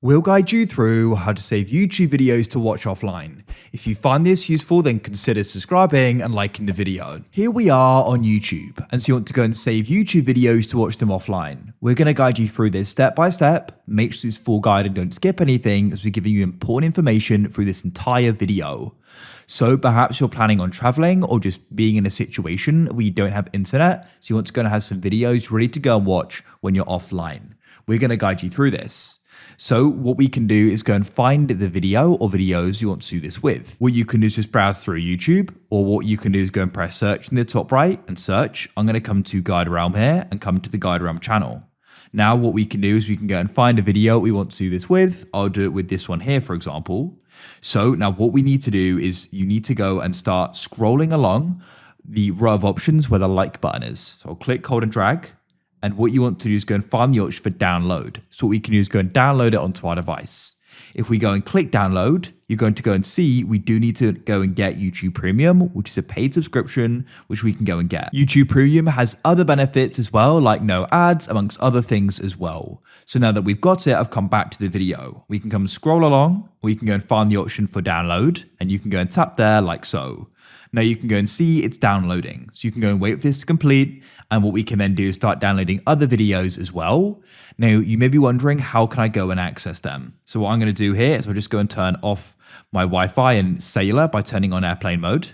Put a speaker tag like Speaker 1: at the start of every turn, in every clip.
Speaker 1: We'll guide you through how to save YouTube videos to watch offline. If you find this useful, then consider subscribing and liking the video. Here we are on YouTube, and so you want to go and save YouTube videos to watch them offline. We're going to guide you through this step by step. Make sure it's full guide and don't skip anything, as we're giving you important information through this entire video. So perhaps you're planning on traveling or just being in a situation where you don't have internet, so you want to go and have some videos ready to go and watch when you're offline. We're going to guide you through this. So what we can do is go and find the video or videos you want to do this with. What you can do is just browse through YouTube, or what you can do is go and press search in the top right and search. I'm going to come to GuideRealm here and come to the GuideRealm channel. Now what we can do is we can go and find a video we want to do this with. I'll do it with this one here, for example. So now what we need to do is you need to go and start scrolling along the row of options where the like button is. So I'll click, hold and drag. And what you want to do is go and find the option for download. So what we can do is go and download it onto our device. If we go and click download, you're going to go and see we do need to go and get YouTube Premium, which is a paid subscription, which we can go and get. YouTube Premium has other benefits as well, like no ads, amongst other things as well. So now that we've got it, I've come back to the video. We can come scroll along, or you can go and find the option for download, and you can go and tap there like so. Now you can go and see it's downloading. So you can go and wait for this to complete. And what we can then do is start downloading other videos as well. Now you may be wondering, how can I go and access them? So what I'm going to do here is I'll just go and turn off my Wi-Fi and cellular by turning on airplane mode.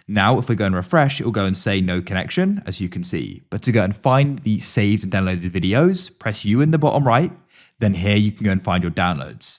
Speaker 1: Now if we go and refresh, it will go and say no connection, as you can see. But to go and find the saved and downloaded videos, press U in the bottom right. Then here you can go and find your downloads.